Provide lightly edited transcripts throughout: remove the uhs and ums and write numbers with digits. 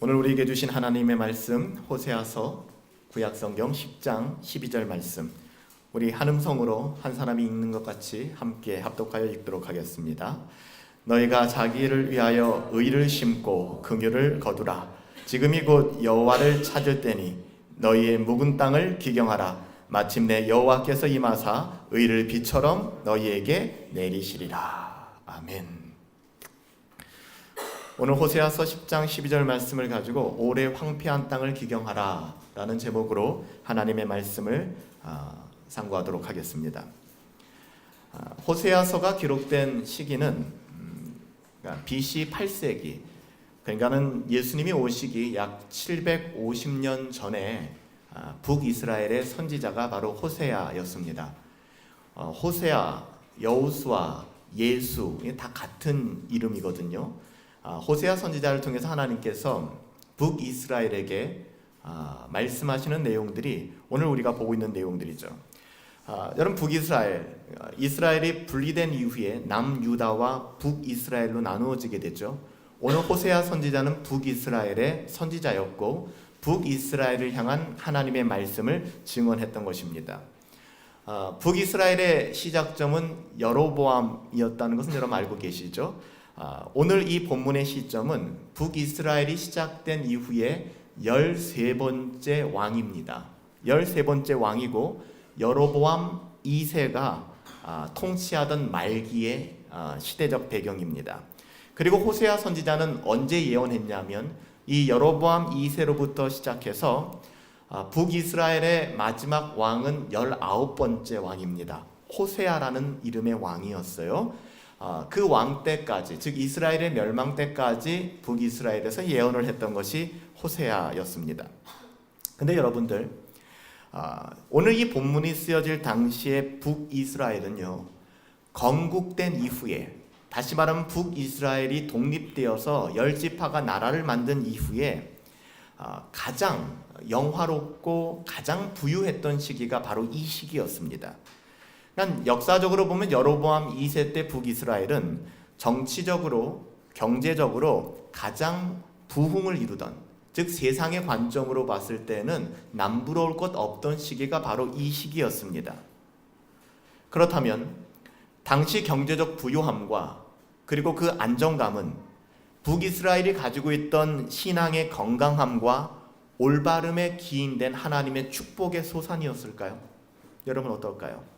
오늘 우리에게 주신 하나님의 말씀 호세아서 구약성경 10장 12절 말씀, 우리 한음성으로 한 사람이 읽는 것 같이 함께 합독하여 읽도록 하겠습니다. 너희가 자기를 위하여 의를 심고 긍휼을 거두라. 지금이 곧 여호와를 찾을 때니 너희의 묵은 땅을 기경하라. 마침내 여호와께서 임하사 의를 비처럼 너희에게 내리시리라. 아멘. 오늘 호세아서 10장 12절 말씀을 가지고 올해 황폐한 땅을 기경하라 라는 제목으로 하나님의 말씀을 상고하도록 하겠습니다. 호세아서가 기록된 시기는 BC 8세기, 그러니까는 예수님이 오시기 약 750년 전에 북이스라엘의 선지자가 바로 호세아였습니다. 호세아, 여호수아, 예수 다 같은 이름이거든요. 호세아 선지자를 통해서 하나님께서 북이스라엘에게 말씀하시는 내용들이 오늘 우리가 보고 있는 내용들이죠. 여러분, 북이스라엘, 이스라엘이 분리된 이후에 남유다와 북이스라엘로 나누어지게 되죠. 오늘 호세아 선지자는 북이스라엘의 선지자였고 북이스라엘을 향한 하나님의 말씀을 증언했던 것입니다. 북이스라엘의 시작점은 여로보암이었다는 것은 여러분 알고 계시죠? 오늘 이 본문의 시점은 북이스라엘이 시작된 이후에 13번째 왕입니다. 13번째 왕이고 여로보암 2세가 통치하던 말기의 시대적 배경입니다. 그리고 호세아 선지자는 언제 예언했냐면 이 여로보암 2세로부터 시작해서 북이스라엘의 마지막 왕은 19번째 왕입니다. 호세아라는 이름의 왕이었어요. 그 왕 때까지, 즉 이스라엘의 멸망 때까지 북이스라엘에서 예언을 했던 것이 호세아였습니다. 근데 여러분들, 오늘 이 본문이 쓰여질 당시에 북이스라엘은요, 건국된 이후에, 다시 말하면 북이스라엘이 독립되어서 10지파가 나라를 만든 이후에 가장 영화롭고 가장 부유했던 시기가 바로 이 시기였습니다. 역사적으로 보면 여로보암 2세 때 북이스라엘은 정치적으로, 경제적으로 가장 부흥을 이루던, 즉 세상의 관점으로 봤을 때는 남부러울 것 없던 시기가 바로 이 시기였습니다. 그렇다면 당시 경제적 부유함과 그리고 그 안정감은 북이스라엘이 가지고 있던 신앙의 건강함과 올바름에 기인된 하나님의 축복의 소산이었을까요? 여러분 어떨까요?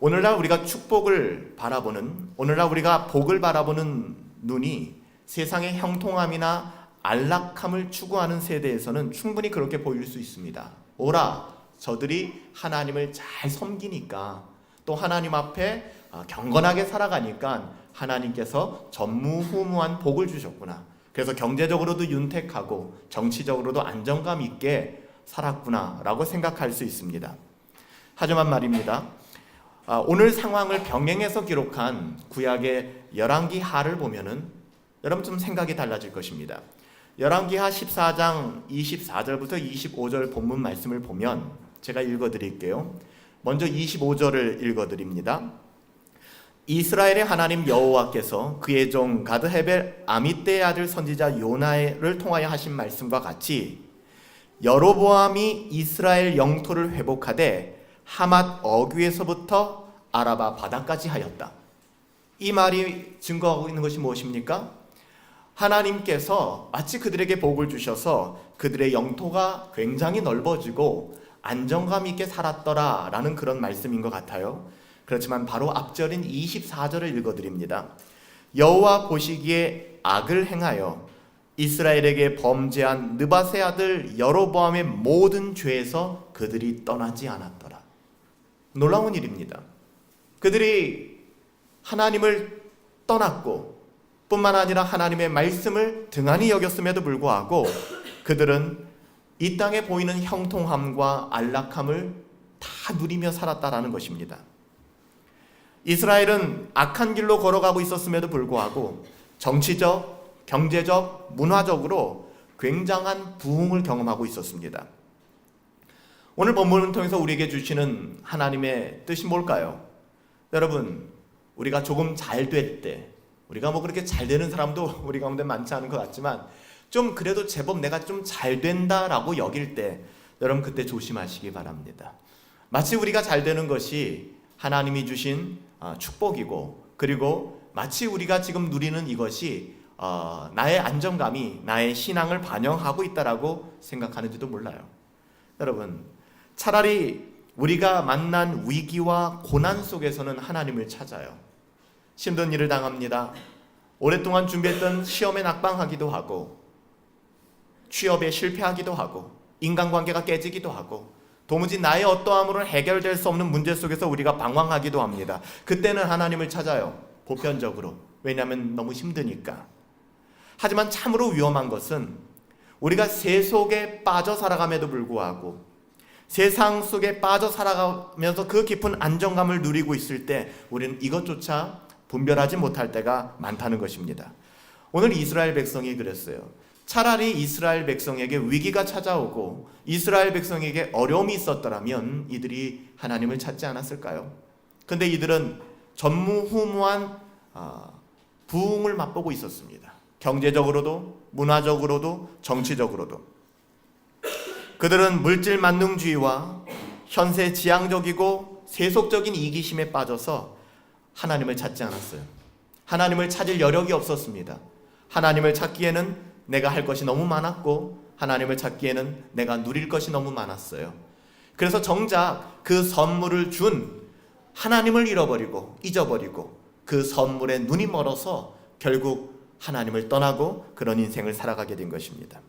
오늘날 우리가 축복을 바라보는, 오늘날 우리가 복을 바라보는 눈이 세상의 형통함이나 안락함을 추구하는 세대에서는 충분히 그렇게 보일 수 있습니다. 오라, 저들이 하나님을 잘 섬기니까, 또 하나님 앞에 경건하게 살아가니까 하나님께서 전무후무한 복을 주셨구나. 그래서 경제적으로도 윤택하고 정치적으로도 안정감 있게 살았구나 라고 생각할 수 있습니다. 하지만 말입니다, 오늘 상황을 병행해서 기록한 구약의 열왕기하를 보면은 여러분 좀 생각이 달라질 것입니다. 열왕기하 14장 24절부터 25절 본문 말씀을 보면 제가 읽어드릴게요. 먼저 25절을 읽어드립니다. 이스라엘의 하나님 여호와께서 그의 종 가드헤벨 아미떼의 아들 선지자 요나를 통하여 하신 말씀과 같이 여로보암이 이스라엘 영토를 회복하되 하맛 어귀에서부터 아라바 바다까지 하였다. 이 말이 증거하고 있는 것이 무엇입니까? 하나님께서 마치 그들에게 복을 주셔서 그들의 영토가 굉장히 넓어지고 안정감 있게 살았더라 라는 그런 말씀인 것 같아요. 그렇지만 바로 앞절인 24절을 읽어드립니다. 여호와 보시기에 악을 행하여 이스라엘에게 범죄한 느밧의 아들 여로보암의 모든 죄에서 그들이 떠나지 않았더라. 놀라운 일입니다. 그들이 하나님을 떠났고 뿐만 아니라 하나님의 말씀을 등한히 여겼음에도 불구하고 그들은 이 땅에 보이는 형통함과 안락함을 다 누리며 살았다라는 것입니다. 이스라엘은 악한 길로 걸어가고 있었음에도 불구하고 정치적, 경제적, 문화적으로 굉장한 부흥을 경험하고 있었습니다. 오늘 본문을 통해서 우리에게 주시는 하나님의 뜻이 뭘까요? 여러분, 우리가 조금 잘 될 때, 우리가 그렇게 잘 되는 사람도 우리 가운데 많지 않은 것 같지만 좀 그래도 제법 내가 좀 잘 된다라고 여길 때 여러분 그때 조심하시기 바랍니다. 마치 우리가 잘 되는 것이 하나님이 주신 축복이고, 그리고 마치 우리가 지금 누리는 이것이 나의 안정감이 나의 신앙을 반영하고 있다라고 생각하는지도 몰라요. 여러분, 차라리 우리가 만난 위기와 고난 속에서는 하나님을 찾아요. 힘든 일을 당합니다. 오랫동안 준비했던 시험에 낙방하기도 하고, 취업에 실패하기도 하고, 인간관계가 깨지기도 하고, 도무지 나의 어떠함으로 해결될 수 없는 문제 속에서 우리가 방황하기도 합니다. 그때는 하나님을 찾아요. 보편적으로. 왜냐하면 너무 힘드니까. 하지만 참으로 위험한 것은 우리가 세속에 빠져 살아감에도 불구하고, 세상 속에 빠져 살아가면서 그 깊은 안정감을 누리고 있을 때 우리는 이것조차 분별하지 못할 때가 많다는 것입니다. 오늘 이스라엘 백성이 그랬어요. 차라리 이스라엘 백성에게 위기가 찾아오고 이스라엘 백성에게 어려움이 있었더라면 이들이 하나님을 찾지 않았을까요? 근데 이들은 전무후무한 부흥을 맛보고 있었습니다. 경제적으로도, 문화적으로도, 정치적으로도. 그들은 물질 만능주의와 현세 지향적이고 세속적인 이기심에 빠져서 하나님을 찾지 않았어요. 하나님을 찾을 여력이 없었습니다. 하나님을 찾기에는 내가 할 것이 너무 많았고, 하나님을 찾기에는 내가 누릴 것이 너무 많았어요. 그래서 정작 그 선물을 준 하나님을 잃어버리고 잊어버리고 그 선물에 눈이 멀어서 결국 하나님을 떠나고 그런 인생을 살아가게 된 것입니다.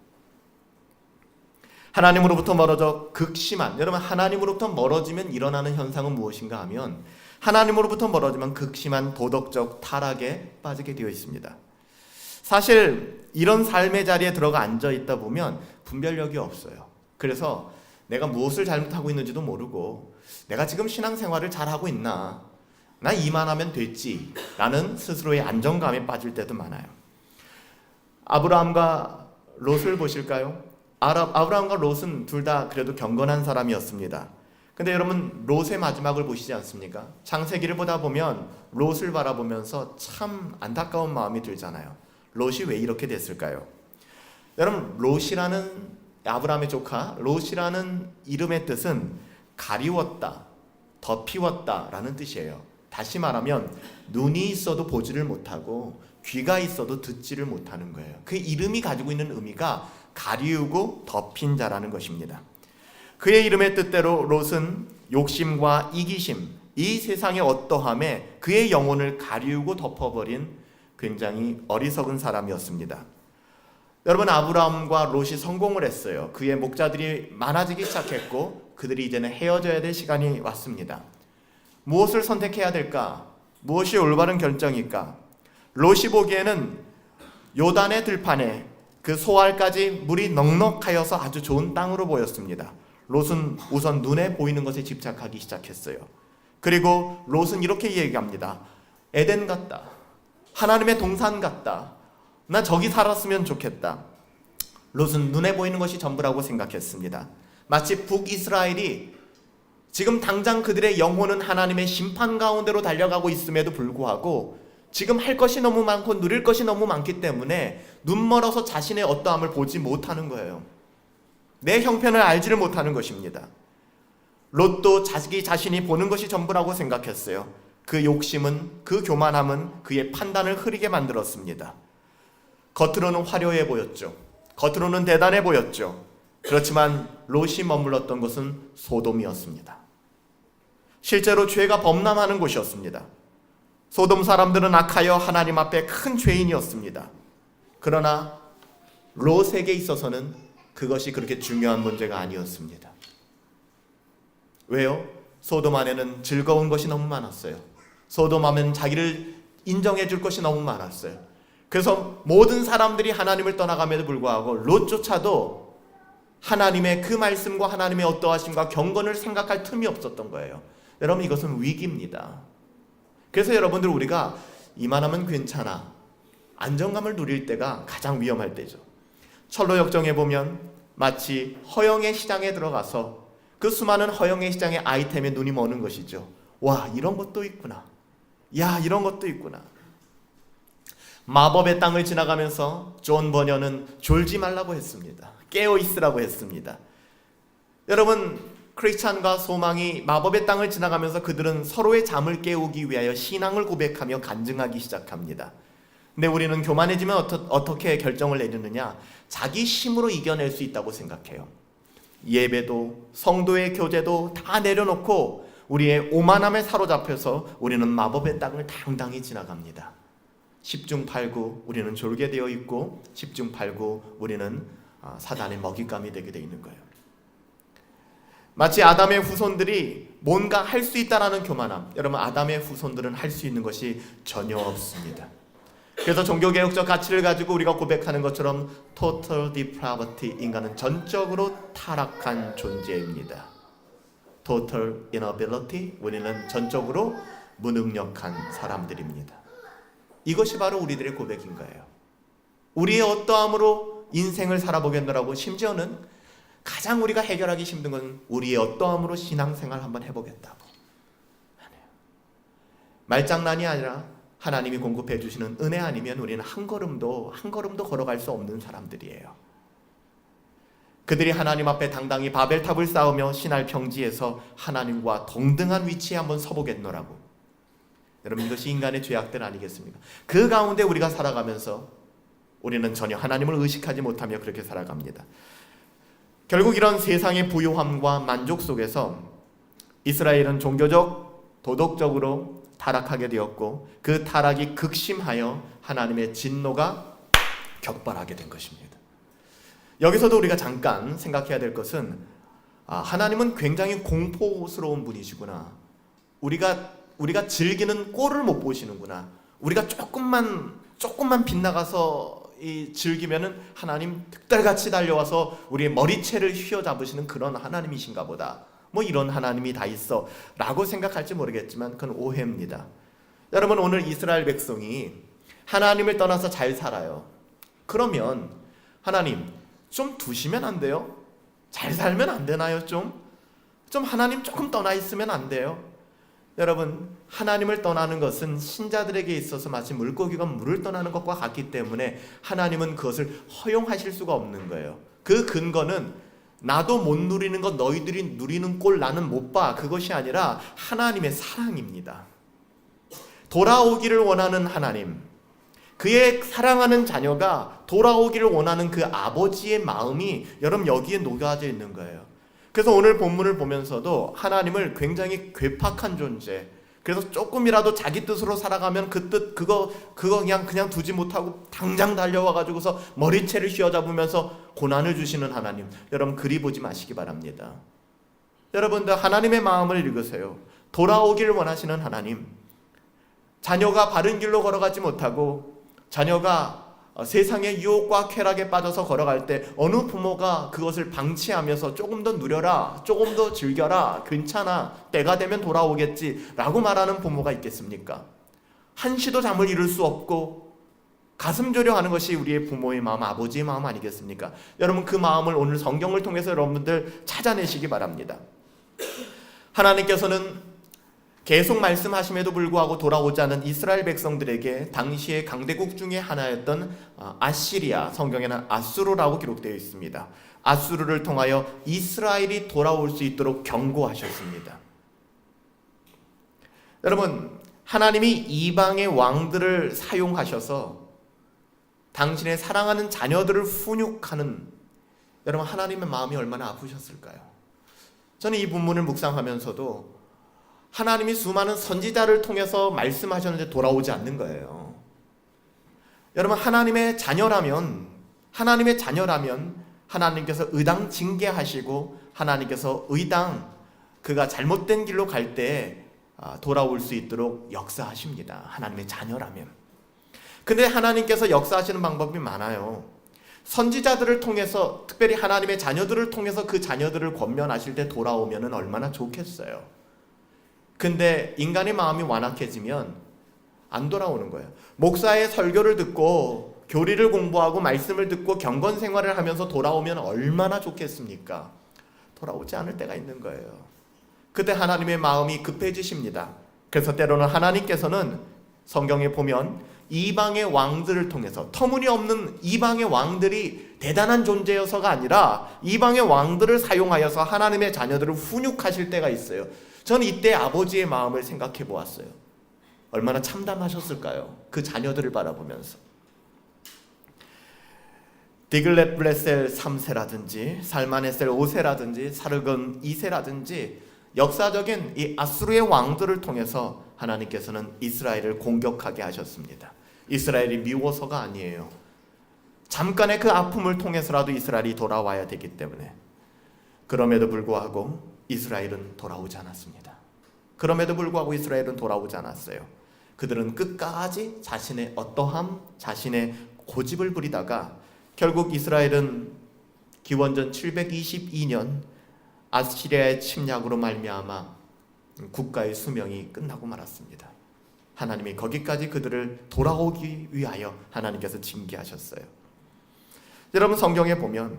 하나님으로부터 멀어져 극심한, 여러분 하나님으로부터 멀어지면 일어나는 현상은 무엇인가 하면 하나님으로부터 멀어지면 극심한 도덕적 타락에 빠지게 되어 있습니다. 사실 이런 삶의 자리에 들어가 앉아 있다 보면 분별력이 없어요. 그래서 내가 무엇을 잘못하고 있는지도 모르고 내가 지금 신앙생활을 잘하고 있나, 나 이만하면 됐지 라는 스스로의 안정감에 빠질 때도 많아요. 아브라함과 롯을 보실까요? 아브라함과 롯은 둘 다 그래도 경건한 사람이었습니다. 근데 여러분 롯의 마지막을 보시지 않습니까? 창세기를 보다 보면 롯을 바라보면서 참 안타까운 마음이 들잖아요. 롯이 왜 이렇게 됐을까요? 여러분 롯이라는, 아브라함의 조카 롯이라는 이름의 뜻은 가리웠다, 덮이웠다 라는 뜻이에요. 다시 말하면 눈이 있어도 보지를 못하고 귀가 있어도 듣지를 못하는 거예요. 그 이름이 가지고 있는 의미가 가리우고 덮인 자라는 것입니다. 그의 이름의 뜻대로 롯은 욕심과 이기심, 이 세상의 어떠함에 그의 영혼을 가리우고 덮어버린 굉장히 어리석은 사람이었습니다. 여러분 아브라함과 롯이 성공을 했어요. 그의 목자들이 많아지기 시작했고 그들이 이제는 헤어져야 될 시간이 왔습니다. 무엇을 선택해야 될까? 무엇이 올바른 결정일까? 롯이 보기에는 요단의 들판에 그 소알까지 물이 넉넉하여서 아주 좋은 땅으로 보였습니다. 롯은 우선 눈에 보이는 것에 집착하기 시작했어요. 그리고 롯은 이렇게 얘기합니다. 에덴 같다. 하나님의 동산 같다. 나 저기 살았으면 좋겠다. 롯은 눈에 보이는 것이 전부라고 생각했습니다. 마치 북이스라엘이 지금 당장 그들의 영혼은 하나님의 심판 가운데로 달려가고 있음에도 불구하고 지금 할 것이 너무 많고 누릴 것이 너무 많기 때문에 눈 멀어서 자신의 어떠함을 보지 못하는 거예요. 내 형편을 알지를 못하는 것입니다. 롯도 자신이 보는 것이 전부라고 생각했어요. 그 욕심은, 그 교만함은 그의 판단을 흐리게 만들었습니다. 겉으로는 화려해 보였죠. 겉으로는 대단해 보였죠. 그렇지만 롯이 머물렀던 곳은 소돔이었습니다. 실제로 죄가 범람하는 곳이었습니다. 소돔 사람들은 악하여 하나님 앞에 큰 죄인이었습니다. 그러나 롯에게 있어서는 그것이 그렇게 중요한 문제가 아니었습니다. 왜요? 소돔 안에는 즐거운 것이 너무 많았어요. 소돔 안에는 자기를 인정해 줄 것이 너무 많았어요. 그래서 모든 사람들이 하나님을 떠나감에도 불구하고 롯조차도 하나님의 그 말씀과 하나님의 어떠하심과 경건을 생각할 틈이 없었던 거예요. 여러분 이것은 위기입니다. 그래서 여러분들 우리가 이만하면 괜찮아, 안정감을 누릴 때가 가장 위험할 때죠. 철로 역정에 보면 마치 허영의 시장에 들어가서 그 수많은 허영의 시장의 아이템에 눈이 머는 것이죠. 와, 이런 것도 있구나. 야, 이런 것도 있구나. 마법의 땅을 지나가면서 존 버녀는 졸지 말라고 했습니다. 깨어 있으라고 했습니다. 여러분, 크리스찬과 소망이 마법의 땅을 지나가면서 그들은 서로의 잠을 깨우기 위하여 신앙을 고백하며 간증하기 시작합니다. 근데 우리는 교만해지면 어떻게 결정을 내리느냐? 자기 힘으로 이겨낼 수 있다고 생각해요. 예배도 성도의 교제도 다 내려놓고 우리의 오만함에 사로잡혀서 우리는 마법의 땅을 당당히 지나갑니다. 10중 8구 우리는 졸게 되어 있고 10중 8구 우리는 사단의 먹잇감이 되게 되어 있는 거예요. 마치 아담의 후손들이 뭔가 할 수 있다라는 교만함. 여러분, 아담의 후손들은 할 수 있는 것이 전혀 없습니다. 그래서 종교개혁적 가치를 가지고 우리가 고백하는 것처럼 total depravity, 인간은 전적으로 타락한 존재입니다. total inability, 우리는 전적으로 무능력한 사람들입니다. 이것이 바로 우리들의 고백인 거예요. 우리의 어떠함으로 인생을 살아보겠노라고, 심지어는 가장 우리가 해결하기 힘든 건 우리의 어떠함으로 신앙생활 한번 해보겠다고. 말장난이 아니라 하나님이 공급해 주시는 은혜 아니면 우리는 한 걸음도 걸어갈 수 없는 사람들이에요. 그들이 하나님 앞에 당당히 바벨탑을 쌓으며 신할 평지에서 하나님과 동등한 위치에 한번 서보겠노라고. 여러분, 이것이 인간의 죄악들 아니겠습니까? 그 가운데 우리가 살아가면서 우리는 전혀 하나님을 의식하지 못하며 그렇게 살아갑니다. 결국 이런 세상의 부요함과 만족 속에서 이스라엘은 종교적, 도덕적으로 타락하게 되었고 그 타락이 극심하여 하나님의 진노가 격발하게 된 것입니다. 여기서도 우리가 잠깐 생각해야 될 것은 하나님은 굉장히 공포스러운 분이시구나. 우리가 즐기는 꼴을 못 보시는구나. 우리가 조금만 빗나가서 즐기면은 하나님 득달같이 달려와서 우리의 머리채를 휘어잡으시는 그런 하나님이신가 보다. 뭐 이런 하나님이 다 있어 라고 생각할지 모르겠지만 그건 오해입니다. 여러분, 오늘 이스라엘 백성이 하나님을 떠나서 잘 살아요. 그러면 하나님 좀 두시면 안 돼요? 잘 살면 안 되나요? 좀 하나님 조금 떠나 있으면 안 돼요? 여러분, 하나님을 떠나는 것은 신자들에게 있어서 마치 물고기가 물을 떠나는 것과 같기 때문에 하나님은 그것을 허용하실 수가 없는 거예요. 그 근거는 나도 못 누리는 것 너희들이 누리는 꼴 나는 못 봐, 그것이 아니라 하나님의 사랑입니다. 돌아오기를 원하는 하나님, 그의 사랑하는 자녀가 돌아오기를 원하는 그 아버지의 마음이 여러분 여기에 녹아져 있는 거예요. 그래서 오늘 본문을 보면서도 하나님을 굉장히 괴팍한 존재, 그래서 조금이라도 자기 뜻으로 살아가면 그 뜻 그거 그냥 두지 못하고 당장 달려와 가지고서 머리채를 휘어잡으면서 고난을 주시는 하나님, 여러분 그리 보지 마시기 바랍니다. 여러분들 하나님의 마음을 읽으세요. 돌아오기를 원하시는 하나님, 자녀가 바른 길로 걸어가지 못하고 자녀가 세상의 유혹과 쾌락에 빠져서 걸어갈 때 어느 부모가 그것을 방치하면서 조금 더 누려라, 조금 더 즐겨라, 괜찮아, 때가 되면 돌아오겠지 라고 말하는 부모가 있겠습니까? 한시도 잠을 이룰 수 없고 가슴 졸여하는 것이 우리의 부모의 마음, 아버지의 마음 아니겠습니까? 여러분, 그 마음을 오늘 성경을 통해서 여러분들 찾아내시기 바랍니다. 하나님께서는 계속 말씀하심에도 불구하고 돌아오지 않은 이스라엘 백성들에게 당시의 강대국 중에 하나였던 아시리아, 성경에는 아수르라고 기록되어 있습니다. 아수르를 통하여 이스라엘이 돌아올 수 있도록 경고하셨습니다. 여러분, 하나님이 이방의 왕들을 사용하셔서 당신의 사랑하는 자녀들을 훈육하는, 여러분 하나님의 마음이 얼마나 아프셨을까요? 저는 이 본문을 묵상하면서도 하나님이 수많은 선지자를 통해서 말씀하셨는데 돌아오지 않는 거예요. 여러분, 하나님의 자녀라면 하나님께서 의당 징계하시고 하나님께서 의당 그가 잘못된 길로 갈 때 돌아올 수 있도록 역사하십니다. 하나님의 자녀라면. 근데 하나님께서 역사하시는 방법이 많아요. 선지자들을 통해서, 특별히 하나님의 자녀들을 통해서 그 자녀들을 권면하실 때 돌아오면 얼마나 좋겠어요. 근데 인간의 마음이 완악해지면 안 돌아오는 거예요. 목사의 설교를 듣고 교리를 공부하고 말씀을 듣고 경건 생활을 하면서 돌아오면 얼마나 좋겠습니까? 돌아오지 않을 때가 있는 거예요. 그때 하나님의 마음이 급해지십니다. 그래서 때로는 하나님께서는 성경에 보면 이방의 왕들을 통해서, 터무니없는 이방의 왕들이 대단한 존재여서가 아니라 이방의 왕들을 사용하여서 하나님의 자녀들을 훈육하실 때가 있어요. 저는 이때 아버지의 마음을 생각해 보았어요. 얼마나 참담하셨을까요? 그 자녀들을 바라보면서. 디글렛 블레셀 3세라든지 살마네셀 5세라든지 사르건 2세라든지 역사적인 이 아수르의 왕들을 통해서 하나님께서는 이스라엘을 공격하게 하셨습니다. 이스라엘이 미워서가 아니에요. 잠깐의 그 아픔을 통해서라도 이스라엘이 돌아와야 되기 때문에. 그럼에도 불구하고 이스라엘은 돌아오지 않았습니다. 그럼에도 불구하고 이스라엘은 돌아오지 않았어요. 그들은 끝까지 자신의 어떠함, 자신의 고집을 부리다가 결국 이스라엘은 기원전 722년 아시리아의 침략으로 말미암아 국가의 수명이 끝나고 말았습니다. 하나님이 거기까지 그들을 돌아오기 위하여 하나님께서 징계하셨어요. 여러분, 성경에 보면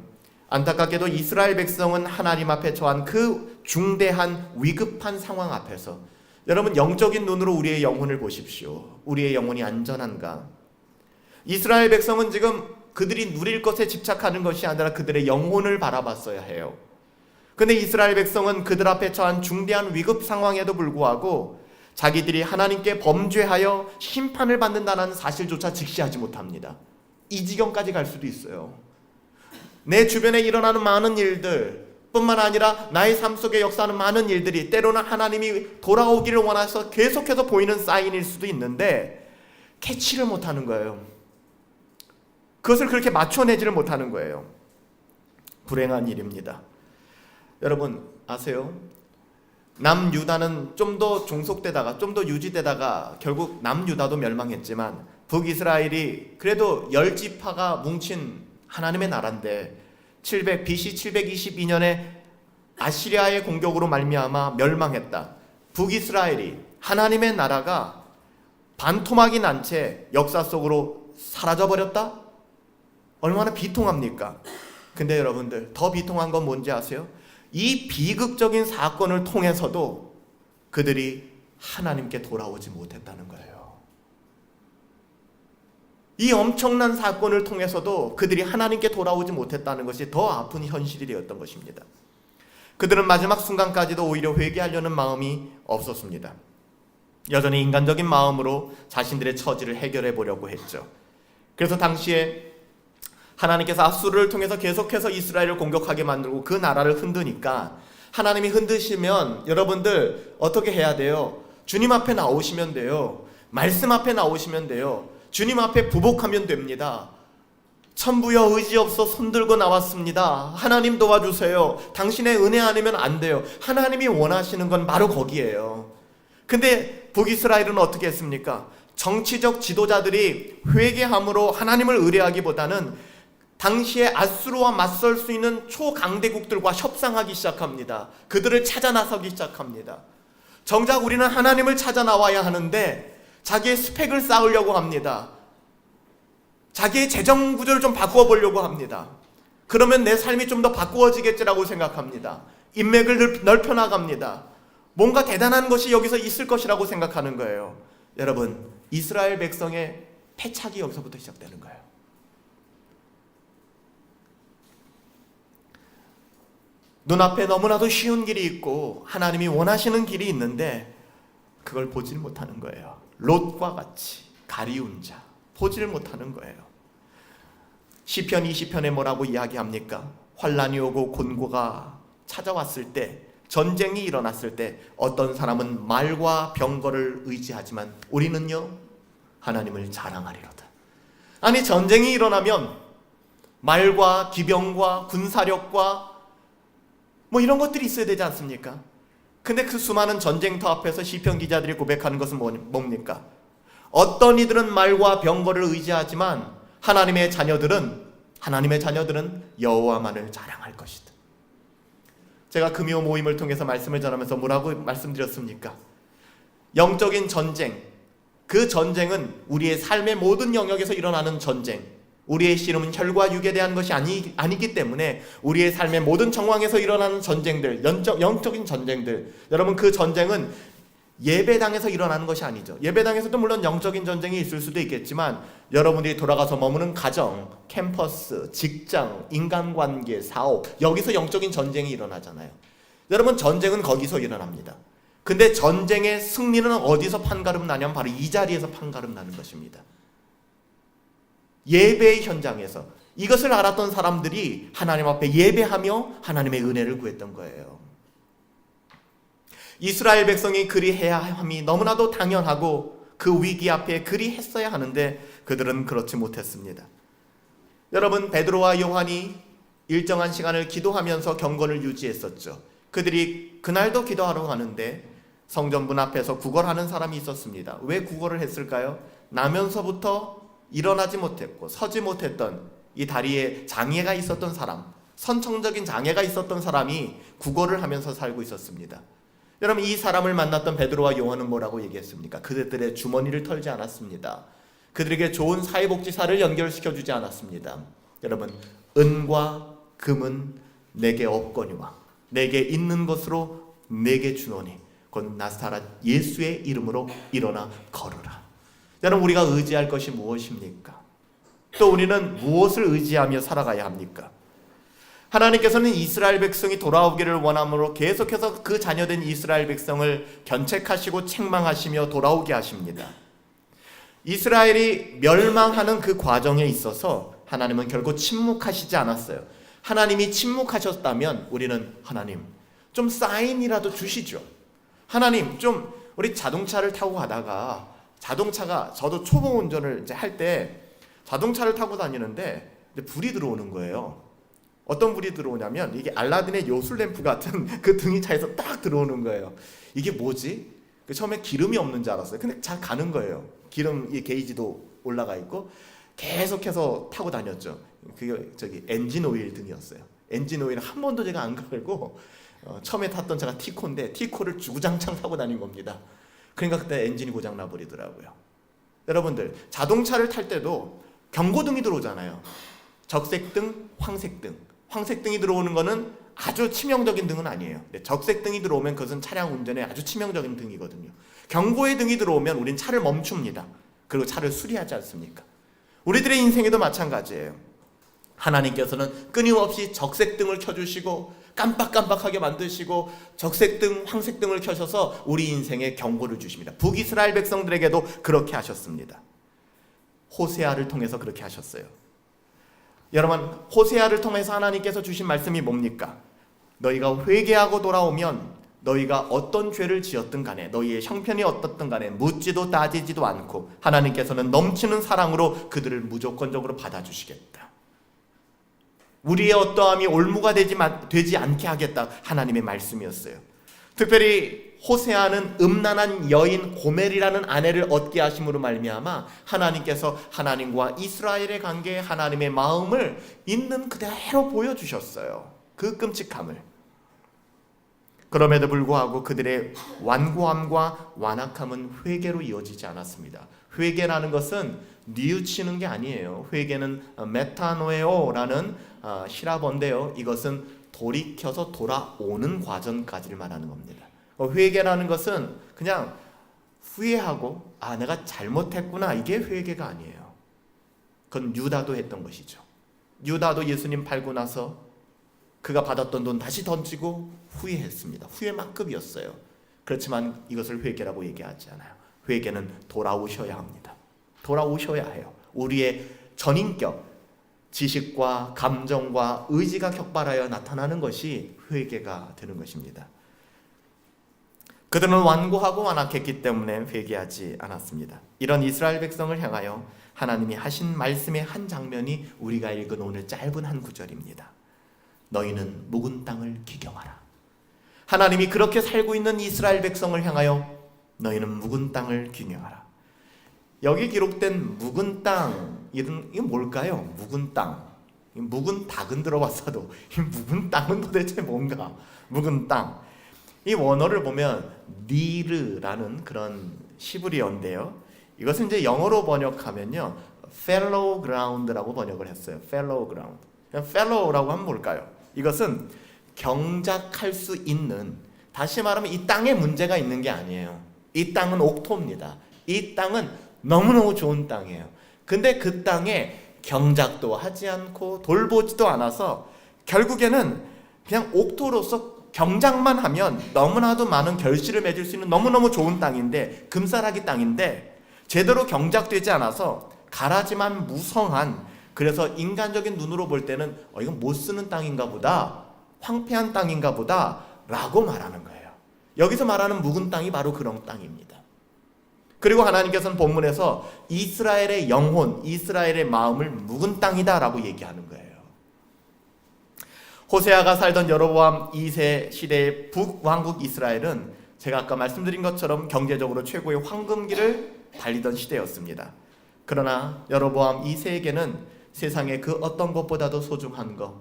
안타깝게도 이스라엘 백성은 하나님 앞에 처한 그 중대한 위급한 상황 앞에서, 여러분, 영적인 눈으로 우리의 영혼을 보십시오. 우리의 영혼이 안전한가? 이스라엘 백성은 지금 그들이 누릴 것에 집착하는 것이 아니라 그들의 영혼을 바라봤어야 해요. 근데 이스라엘 백성은 그들 앞에 처한 중대한 위급 상황에도 불구하고 자기들이 하나님께 범죄하여 심판을 받는다는 사실조차 직시하지 못합니다. 이 지경까지 갈 수도 있어요. 내 주변에 일어나는 많은 일들 뿐만 아니라 나의 삶 속에 역사하는 많은 일들이 때로는 하나님이 돌아오기를 원해서 계속해서 보이는 사인일 수도 있는데 캐치를 못하는 거예요. 그것을 그렇게 맞춰내지를 못하는 거예요. 불행한 일입니다. 여러분 아세요? 남유다는 좀 더 종속되다가 좀 더 유지되다가 결국 남유다도 멸망했지만 북이스라엘이 그래도 10지파가 뭉친 하나님의 나라인데 BC 722년에 아시리아의 공격으로 말미암아 멸망했다. 북이스라엘이, 하나님의 나라가 반토막이 난 채 역사 속으로 사라져버렸다? 얼마나 비통합니까? 근데 여러분들, 더 비통한 건 뭔지 아세요? 이 비극적인 사건을 통해서도 그들이 하나님께 돌아오지 못했다는 거예요. 이 엄청난 사건을 통해서도 그들이 하나님께 돌아오지 못했다는 것이 더 아픈 현실이 되었던 것입니다. 그들은 마지막 순간까지도 오히려 회개하려는 마음이 없었습니다. 여전히 인간적인 마음으로 자신들의 처지를 해결해 보려고 했죠. 그래서 당시에 하나님께서 아수르를 통해서 계속해서 이스라엘을 공격하게 만들고 그 나라를 흔드니까, 하나님이 흔드시면 여러분들 어떻게 해야 돼요? 주님 앞에 나오시면 돼요. 말씀 앞에 나오시면 돼요. 주님 앞에 부복하면 됩니다. 천부여 의지 없어 손들고 나왔습니다. 하나님 도와주세요. 당신의 은혜 아니면 안 돼요. 하나님이 원하시는 건 바로 거기에요. 근데 북이스라엘은 어떻게 했습니까? 정치적 지도자들이 회개함으로 하나님을 의뢰하기보다는 당시에 아수르와 맞설 수 있는 초강대국들과 협상하기 시작합니다. 그들을 찾아 나서기 시작합니다. 정작 우리는 하나님을 찾아 나와야 하는데 자기의 스펙을 쌓으려고 합니다. 자기의 재정 구조를 좀 바꾸어 보려고 합니다. 그러면 내 삶이 좀 더 바꾸어지겠지라고 생각합니다. 인맥을 넓혀 나갑니다. 뭔가 대단한 것이 여기서 있을 것이라고 생각하는 거예요. 여러분, 이스라엘 백성의 패착이 여기서부터 시작되는 거예요. 눈앞에 너무나도 쉬운 길이 있고 하나님이 원하시는 길이 있는데 그걸 보질 못하는 거예요. 롯과 같이 가리운 자, 보질 못하는 거예요. 시편 20편에 뭐라고 이야기합니까? 환란이 오고 곤고가 찾아왔을 때, 전쟁이 일어났을 때 어떤 사람은 말과 병거를 의지하지만 우리는요, 하나님을 자랑하리로다. 아니, 전쟁이 일어나면 말과 기병과 군사력과 뭐 이런 것들이 있어야 되지 않습니까? 근데 그 수많은 전쟁터 앞에서 시편 기자들이 고백하는 것은 뭡니까? 어떤 이들은 말과 병거를 의지하지만 하나님의 자녀들은 여호와만을 자랑할 것이다. 제가 금요 모임을 통해서 말씀을 전하면서 뭐라고 말씀드렸습니까? 영적인 전쟁, 그 전쟁은 우리의 삶의 모든 영역에서 일어나는 전쟁, 우리의 씨름은 혈과 육에 대한 것이 아니기 때문에 우리의 삶의 모든 정황에서 일어나는 전쟁들, 영적인 전쟁들, 여러분 그 전쟁은 예배당에서 일어나는 것이 아니죠. 예배당에서도 물론 영적인 전쟁이 있을 수도 있겠지만 여러분들이 돌아가서 머무는 가정, 캠퍼스, 직장, 인간관계, 사업, 여기서 영적인 전쟁이 일어나잖아요. 여러분, 전쟁은 거기서 일어납니다. 근데 전쟁의 승리는 어디서 판가름 나냐면 바로 이 자리에서 판가름 나는 것입니다. 예배의 현장에서. 이것을 알았던 사람들이 하나님 앞에 예배하며 하나님의 은혜를 구했던 거예요. 이스라엘 백성이 그리해야 함이 너무나도 당연하고 그 위기 앞에 그리했어야 하는데 그들은 그렇지 못했습니다. 여러분, 베드로와 요한이 일정한 시간을 기도하면서 경건을 유지했었죠. 그들이 그날도 기도하러 가는데 성전문 앞에서 구걸하는 사람이 있었습니다. 왜 구걸을 했을까요? 나면서부터 일어나지 못했고 서지 못했던 이 다리에 장애가 있었던 사람, 선천적인 장애가 있었던 사람이 구걸을 하면서 살고 있었습니다. 여러분, 이 사람을 만났던 베드로와 요한은 뭐라고 얘기했습니까? 그들의 주머니를 털지 않았습니다. 그들에게 좋은 사회복지사를 연결시켜 주지 않았습니다. 여러분, 은과 금은 내게 없거니와 내게 있는 것으로 내게 주노니 곧 나사렛 예수의 이름으로 일어나 걸으라. 여러분, 우리가 의지할 것이 무엇입니까? 또 우리는 무엇을 의지하며 살아가야 합니까? 하나님께서는 이스라엘 백성이 돌아오기를 원함으로 계속해서 그 자녀된 이스라엘 백성을 견책하시고 책망하시며 돌아오게 하십니다. 이스라엘이 멸망하는 그 과정에 있어서 하나님은 결코 침묵하시지 않았어요. 하나님이 침묵하셨다면 우리는 하나님 좀 사인이라도 주시죠. 하나님 좀 우리 자동차를 타고 가다가 자동차가 저도 초보 운전을 이제 할 때 자동차를 타고 다니는데 불이 들어오는 거예요. 어떤 불이 들어오냐면 이게 알라딘의 요술 램프 같은 그 등이 차에서 딱 들어오는 거예요. 이게 뭐지? 처음에 기름이 없는 줄 알았어요. 근데 잘 가는 거예요. 기름 이 게이지도 올라가 있고 계속해서 타고 다녔죠. 그게 저기 엔진 오일 등이었어요. 엔진 오일을 한 번도 제가 안 갈고 처음에 탔던 차가 티코인데 티코를 주구장창 타고 다닌 겁니다. 그러니까 그때 엔진이 고장 나 버리더라고요. 여러분들, 자동차를 탈 때도 경고등이 들어오잖아요. 적색등, 황색등. 황색등이 들어오는 거는 아주 치명적인 등은 아니에요. 적색등이 들어오면 그것은 차량 운전에 아주 치명적인 등이거든요. 경고의 등이 들어오면 우린 차를 멈춥니다. 그리고 차를 수리하지 않습니까? 우리들의 인생에도 마찬가지예요. 하나님께서는 끊임없이 적색등을 켜주시고 깜빡깜빡하게 만드시고 적색등, 황색등을 켜셔서 우리 인생에 경고를 주십니다. 북이스라엘 백성들에게도 그렇게 하셨습니다. 호세아를 통해서 그렇게 하셨어요. 여러분, 호세아를 통해서 하나님께서 주신 말씀이 뭡니까? 너희가 회개하고 돌아오면 너희가 어떤 죄를 지었든 간에 너희의 형편이 어떻든 간에 묻지도 따지지도 않고 하나님께서는 넘치는 사랑으로 그들을 무조건적으로 받아주시겠다. 우리의 어떠함이 올무가 되지 않게 하겠다. 하나님의 말씀이었어요. 특별히 호세아는 음란한 여인 고멜이라는 아내를 얻게 하심으로 말미암아 하나님께서 하나님과 이스라엘의 관계에 하나님의 마음을 있는 그대로 보여주셨어요. 그 끔찍함을. 그럼에도 불구하고 그들의 완고함과 완악함은 회개로 이어지지 않았습니다. 회개라는 것은 뉘우치는 게 아니에요. 회개는 메타노에오라는 히라본데요. 이것은 돌이켜서 돌아오는 과정까지를 말하는 겁니다. 회개라는 것은 그냥 후회하고 내가 잘못했구나, 이게 회개가 아니에요. 그건 유다도 했던 것이죠. 유다도 예수님 팔고 나서 그가 받았던 돈 다시 던지고 후회했습니다. 후회만큼이었어요. 그렇지만 이것을 회개라고 얘기하지 않아요. 회개는 돌아오셔야 합니다. 돌아오셔야 해요. 우리의 전인격, 지식과 감정과 의지가 격발하여 나타나는 것이 회개가 되는 것입니다. 그들은 완고하고 완악했기 때문에 회개하지 않았습니다. 이런 이스라엘 백성을 향하여 하나님이 하신 말씀의 한 장면이 우리가 읽은 오늘 짧은 한 구절입니다. 너희는 묵은 땅을 기경하라. 하나님이 그렇게 살고 있는 이스라엘 백성을 향하여 너희는 묵은 땅을 기경하라. 여기 기록된 묵은 땅, 이게 뭘까요? 묵은 땅. 묵은 닭은 들어봤어도 이 묵은 땅은 도대체 뭔가? 묵은 땅. 이 원어를 보면 니르라는 그런 히브리어인데요. 이것은 이제 영어로 번역하면요, fallow ground라고 번역을 했어요. fallow ground. fallow라고 하면 뭘까요? 이것은 경작할 수 있는, 다시 말하면 이 땅에 문제가 있는 게 아니에요. 이 땅은 옥토입니다. 이 땅은 너무너무 좋은 땅이에요. 근데 그 땅에 경작도 하지 않고 돌보지도 않아서 결국에는 그냥 옥토로서 경작만 하면 너무나도 많은 결실을 맺을 수 있는 너무너무 좋은 땅인데, 금싸라기 땅인데 제대로 경작되지 않아서 가라지만 무성한, 그래서 인간적인 눈으로 볼 때는 이건 못 쓰는 땅인가 보다, 황폐한 땅인가 보다 라고 말하는 거예요. 여기서 말하는 묵은 땅이 바로 그런 땅입니다. 그리고 하나님께서는 본문에서 이스라엘의 영혼, 이스라엘의 마음을 묵은 땅이다 라고 얘기하는 거예요. 호세아가 살던 여로보암 2세 시대의 북왕국 이스라엘은 제가 아까 말씀드린 것처럼 경제적으로 최고의 황금기를 달리던 시대였습니다. 그러나 여로보암 2세에게는 세상의 그 어떤 것보다도 소중한 것,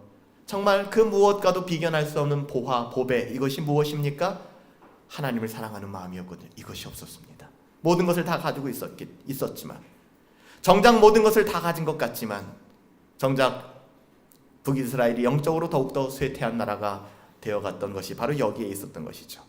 정말 그 무엇과도 비견할 수 없는 보화, 보배, 이것이 무엇입니까? 하나님을 사랑하는 마음이었거든요. 이것이 없었습니다. 모든 것을 다 가지고 있었지만, 정작 모든 것을 다 가진 것 같지만, 정작 북이스라엘이 영적으로 더욱더 쇠퇴한 나라가 되어갔던 것이 바로 여기에 있었던 것이죠.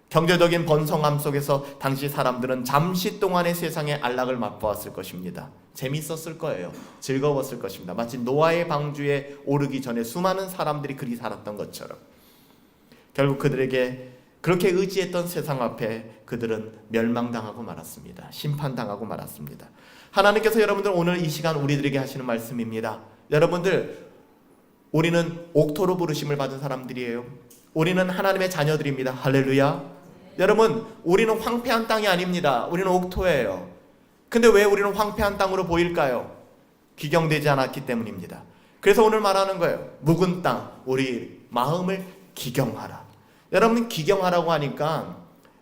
경제적인 번성함 속에서 당시 사람들은 잠시 동안의 세상의 안락을 맛보았을 것입니다. 재밌었을 거예요. 즐거웠을 것입니다. 마치 노아의 방주에 오르기 전에 수많은 사람들이 그리 살았던 것처럼. 결국 그들에게 그렇게 의지했던 세상 앞에 그들은 멸망당하고 말았습니다. 심판당하고 말았습니다. 하나님께서 여러분들 오늘 이 시간 우리들에게 하시는 말씀입니다. 여러분들, 우리는 옥토로 부르심을 받은 사람들이에요. 우리는 하나님의 자녀들입니다. 할렐루야. 여러분, 우리는 황폐한 땅이 아닙니다. 우리는 옥토예요. 근데 왜 우리는 황폐한 땅으로 보일까요? 기경되지 않았기 때문입니다. 그래서 오늘 말하는 거예요. 묵은 땅, 우리 마음을 기경하라. 여러분, 기경하라고 하니까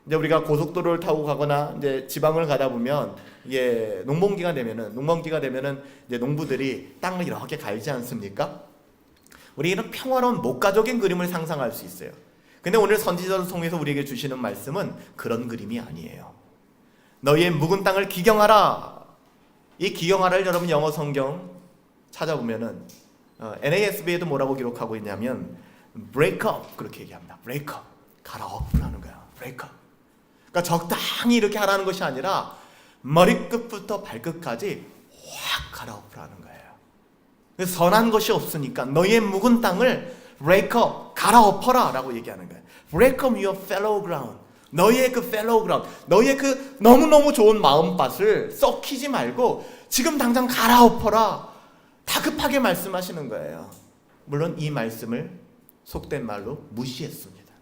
이제 우리가 고속도로를 타고 가거나 이제 지방을 가다 보면 이게 농번기가 되면은 이제 농부들이 땅을 이렇게 갈지 않습니까? 우리 이런 평화로운 목가적인 그림을 상상할 수 있어요. 근데 오늘 선지자를 통해서 우리에게 주시는 말씀은 그런 그림이 아니에요. 너희의 묵은 땅을 기경하라. 이 기경하라를 여러분 영어 성경 찾아보면은 NASB에도 뭐라고 기록하고 있냐면 break up, 그렇게 얘기합니다. break up, 갈아엎으라는 거야. break up. 그러니까 적당히 이렇게 하라는 것이 아니라 머리끝부터 발끝까지 확 갈아엎으라는 거예요. 선한 것이 없으니까 너희의 묵은 땅을 break up, 갈아엎어라 라고 얘기하는 거예요. break up your fallow ground. 너희의 그 fallow ground, 너희의 그 너무너무 좋은 마음밭을 썩히지 말고 지금 당장 갈아엎어라. 다급하게 말씀하시는 거예요. 물론 이 말씀을 속된 말로 무시했습니다.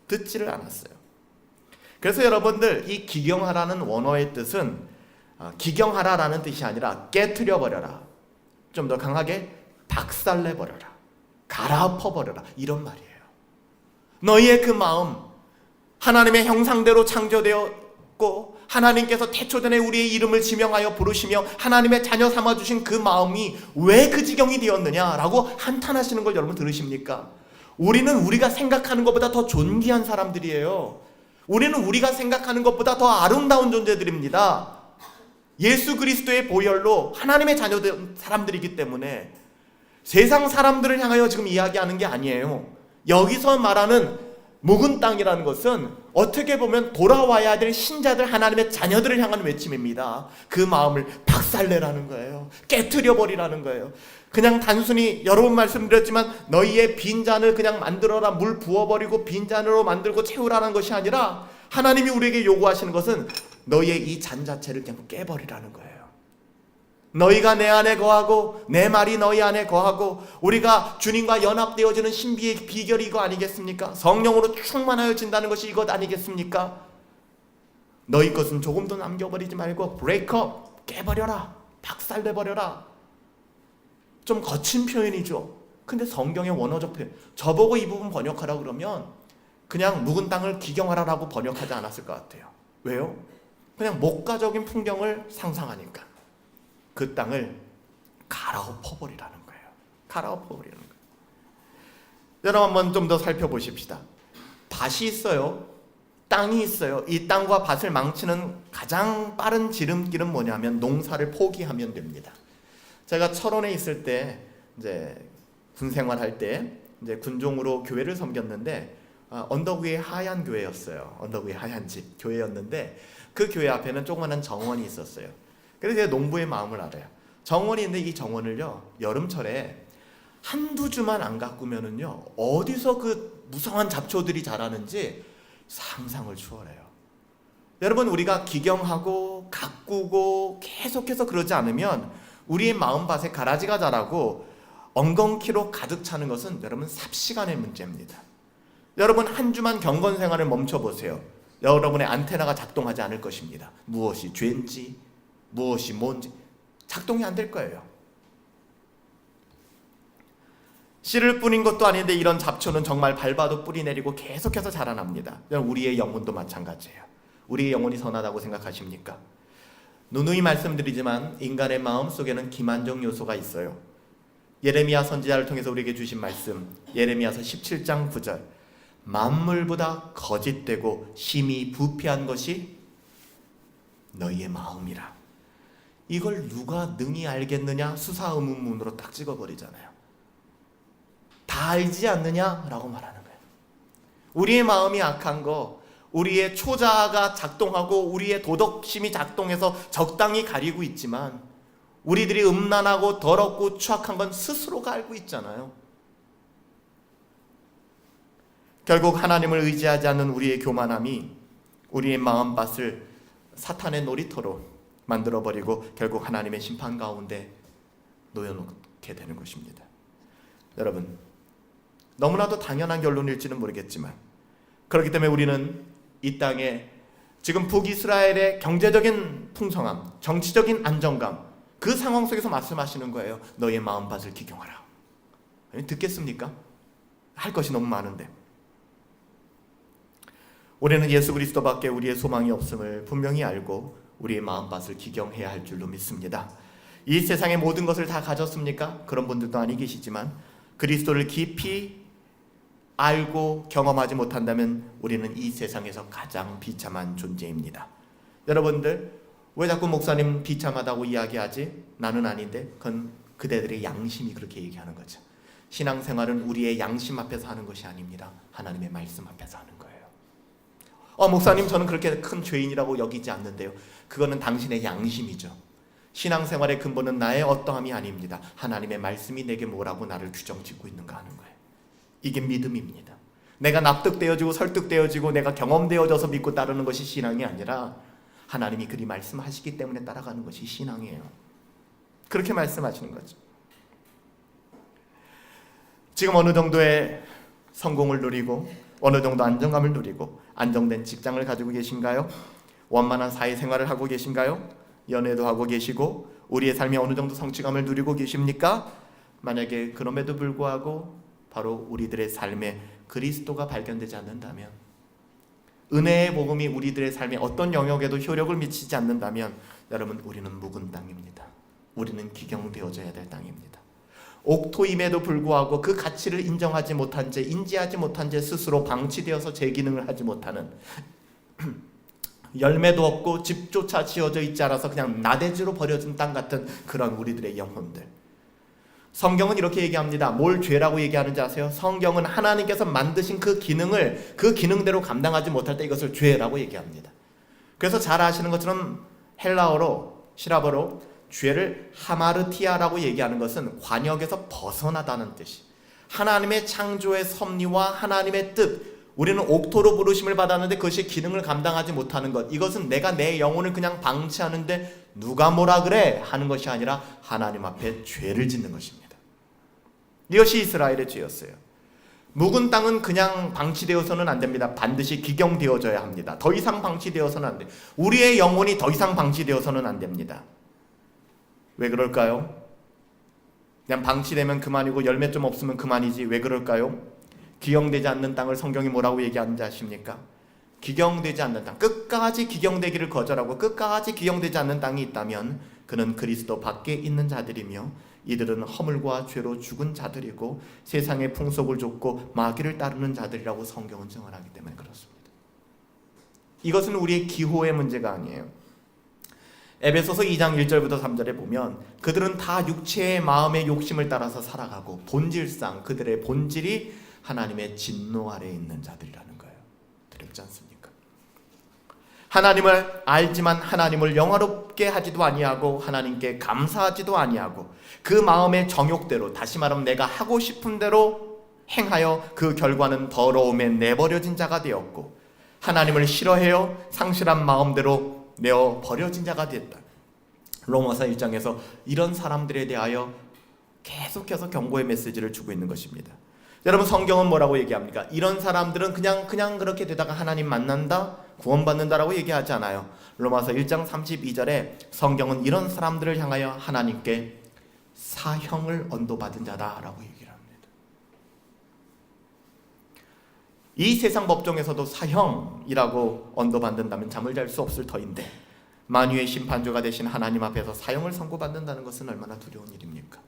듣지를 않았어요. 그래서 여러분들, 이 기경하라는 원어의 뜻은 기경하라라는 뜻이 아니라 깨트려버려라, 좀 더 강하게 박살내버려라, 갈아엎어버려라, 이런 말이에요. 너희의 그 마음, 하나님의 형상대로 창조되었고 하나님께서 태초전에 우리의 이름을 지명하여 부르시며 하나님의 자녀 삼아주신 그 마음이 왜 그 지경이 되었느냐라고 한탄하시는 걸 여러분 들으십니까? 우리는 우리가 생각하는 것보다 더 존귀한 사람들이에요. 우리는 우리가 생각하는 것보다 더 아름다운 존재들입니다. 예수 그리스도의 보혈로 하나님의 자녀들 사람들이기 때문에 세상 사람들을 향하여 지금 이야기하는 게 아니에요. 여기서 말하는 묵은 땅이라는 것은 어떻게 보면 돌아와야 될 신자들, 하나님의 자녀들을 향하는 외침입니다. 그 마음을 박살내라는 거예요. 깨트려버리라는 거예요. 그냥 단순히 여러 번 말씀드렸지만 너희의 빈잔을 그냥 만들어라, 물 부어버리고 빈잔으로 만들고 채우라는 것이 아니라 하나님이 우리에게 요구하시는 것은 너희의 이 잔 자체를 그냥 깨버리라는 거예요. 너희가 내 안에 거하고 내 말이 너희 안에 거하고, 우리가 주님과 연합되어지는 신비의 비결이 이거 아니겠습니까? 성령으로 충만하여진다는 것이 이것 아니겠습니까? 너희 것은 조금도 남겨버리지 말고 break up, 깨버려라, 박살내버려라. 좀 거친 표현이죠. 근데 성경의 원어적 표현, 저보고 이 부분 번역하라 그러면 그냥 묵은 땅을 기경하라라고 번역하지 않았을 것 같아요. 왜요? 그냥 목가적인 풍경을 상상하니까 그 땅을 갈아엎어버리라는 거예요. 갈아엎어버리는 거예요. 여러분, 한번 좀 더 살펴보십시다. 밭이 있어요. 땅이 있어요. 이 땅과 밭을 망치는 가장 빠른 지름길은 뭐냐면 농사를 포기하면 됩니다. 제가 철원에 있을 때, 이제 군 생활할 때 이제 군종으로 교회를 섬겼는데 언덕 위에 하얀 교회였어요. 언덕 위에 하얀 집 교회였는데 그 교회 앞에는 조그마한 정원이 있었어요. 그래서 제가 농부의 마음을 알아요. 정원이 있는데 이 정원을요 여름철에 한두 주만 안 가꾸면은요 어디서 그 무성한 잡초들이 자라는지 상상을 초월해요. 여러분, 우리가 기경하고 가꾸고 계속해서 그러지 않으면 우리의 마음밭에 가라지가 자라고 엉겅퀴로 가득 차는 것은 여러분 삽시간의 문제입니다. 여러분, 한 주만 경건 생활을 멈춰보세요. 여러분의 안테나가 작동하지 않을 것입니다. 무엇이 죄인지 무엇이 뭔지 작동이 안 될 거예요. 씨를 뿌린 것도 아닌데 이런 잡초는 정말 밟아도 뿌리 내리고 계속해서 자라납니다. 우리의 영혼도 마찬가지예요. 우리의 영혼이 선하다고 생각하십니까? 누누이 말씀드리지만 인간의 마음 속에는 기만적 요소가 있어요. 예레미야 선지자를 통해서 우리에게 주신 말씀, 예레미야서 17장 9절, 만물보다 거짓되고 심히 부패한 것이 너희의 마음이라. 이걸 누가 능히 알겠느냐? 수사의문문으로 딱 찍어버리잖아요. 다 알지 않느냐라고 말하는 거예요. 우리의 마음이 악한 거, 우리의 초자가 작동하고 우리의 도덕심이 작동해서 적당히 가리고 있지만 우리들이 음란하고 더럽고 추악한 건 스스로가 알고 있잖아요. 결국 하나님을 의지하지 않는 우리의 교만함이 우리의 마음밭을 사탄의 놀이터로 만들어버리고 결국 하나님의 심판 가운데 놓여놓게 되는 것입니다. 여러분, 너무나도 당연한 결론일지는 모르겠지만 그렇기 때문에 우리는 이 땅에 지금 북이스라엘의 경제적인 풍성함, 정치적인 안정감, 그 상황 속에서 말씀하시는 거예요. 너의 마음밭을 기경하라. 듣겠습니까? 할 것이 너무 많은데. 우리는 예수 그리스도밖에 우리의 소망이 없음을 분명히 알고 우리의 마음밭을 기경해야 할 줄로 믿습니다. 이 세상의 모든 것을 다 가졌습니까? 그런 분들도 아니 계시지만 그리스도를 깊이 알고 경험하지 못한다면 우리는 이 세상에서 가장 비참한 존재입니다. 여러분들, 왜 자꾸 목사님 비참하다고 이야기하지? 나는 아닌데. 그건 그대들의 양심이 그렇게 얘기하는 거죠. 신앙생활은 우리의 양심 앞에서 하는 것이 아닙니다. 하나님의 말씀 앞에서 하는 거예요. 목사님, 저는 그렇게 큰 죄인이라고 여기지 않는데요. 그거는 당신의 양심이죠. 신앙생활의 근본은 나의 어떠함이 아닙니다. 하나님의 말씀이 내게 뭐라고 나를 규정짓고 있는가 하는 거예요. 이게 믿음입니다. 내가 납득되어지고 설득되어지고 내가 경험되어져서 믿고 따르는 것이 신앙이 아니라 하나님이 그리 말씀하시기 때문에 따라가는 것이 신앙이에요. 그렇게 말씀하시는 거죠. 지금 어느 정도의 성공을 누리고 어느 정도 안정감을 누리고 안정된 직장을 가지고 계신가요? 원만한 사회생활을 하고 계신가요? 연애도 하고 계시고 우리의 삶에 어느 정도 성취감을 누리고 계십니까? 만약에 그럼에도 불구하고 바로 우리들의 삶에 그리스도가 발견되지 않는다면, 은혜의 복음이 우리들의 삶에 어떤 영역에도 효력을 미치지 않는다면 여러분, 우리는 묵은 땅입니다. 우리는 기경되어져야 될 땅입니다. 옥토임에도 불구하고 그 가치를 인정하지 못한 채, 인지하지 못한 채 스스로 방치되어서 제 기능을 하지 못하는, 열매도 없고 집조차 지어져 있지 않아서 그냥 나대지로 버려진 땅 같은 그런 우리들의 영혼들. 성경은 이렇게 얘기합니다. 뭘 죄라고 얘기하는지 아세요? 성경은 하나님께서 만드신 그 기능을 그 기능대로 감당하지 못할 때 이것을 죄라고 얘기합니다. 그래서 잘 아시는 것처럼 헬라어로, 시라버로 죄를 하마르티아라고 얘기하는 것은 관역에서 벗어나다는 뜻이, 하나님의 창조의 섭리와 하나님의 뜻, 우리는 옥토로 부르심을 받았는데 그것이 기능을 감당하지 못하는 것, 이것은 내가 내 영혼을 그냥 방치하는데 누가 뭐라 그래 하는 것이 아니라 하나님 앞에 죄를 짓는 것입니다. 이것이 이스라엘의 죄였어요. 묵은 땅은 그냥 방치되어서는 안 됩니다. 반드시 기경되어져야 합니다. 더 이상 방치되어서는 안 돼요. 우리의 영혼이 더 이상 방치되어서는 안 됩니다. 왜 그럴까요? 그냥 방치되면 그만이고 열매 좀 없으면 그만이지 왜 그럴까요? 기경되지 않는 땅을 성경이 뭐라고 얘기하는지 아십니까? 기경되지 않는 땅, 끝까지 기경되기를 거절하고 끝까지 기경되지 않는 땅이 있다면 그는 그리스도 밖에 있는 자들이며 이들은 허물과 죄로 죽은 자들이고 세상의 풍속을 좇고 마귀를 따르는 자들이라고 성경은 증언하기 때문에 그렇습니다. 이것은 우리의 기호의 문제가 아니에요. 에베소서 2장 1절부터 3절에 보면 그들은 다 육체의 마음의 욕심을 따라서 살아가고 본질상 그들의 본질이 하나님의 진노 아래에 있는 자들이라는 있지 않습니까? 하나님을 알지만 하나님을 영화롭게 하지도 아니하고 하나님께 감사하지도 아니하고 그 마음의 정욕대로, 다시 말하면 내가 하고 싶은 대로 행하여 그 결과는 더러움에 내버려진 자가 되었고 하나님을 싫어해요 상실한 마음대로 내어 버려진 자가 되었다. 로마서 1장에서 이런 사람들에 대하여 계속해서 경고의 메시지를 주고 있는 것입니다. 여러분, 성경은 뭐라고 얘기합니까? 이런 사람들은 그냥 그렇게 되다가 하나님 만난다, 구원받는다라고 얘기하지 않아요. 로마서 1장 32절에 성경은 이런 사람들을 향하여 하나님께 사형을 언도받은 자다라고 얘기를 합니다. 이 세상 법정에서도 사형이라고 언도받는다면 잠을 잘 수 없을 터인데 만유의 심판주가 되신 하나님 앞에서 사형을 선고받는다는 것은 얼마나 두려운 일입니까?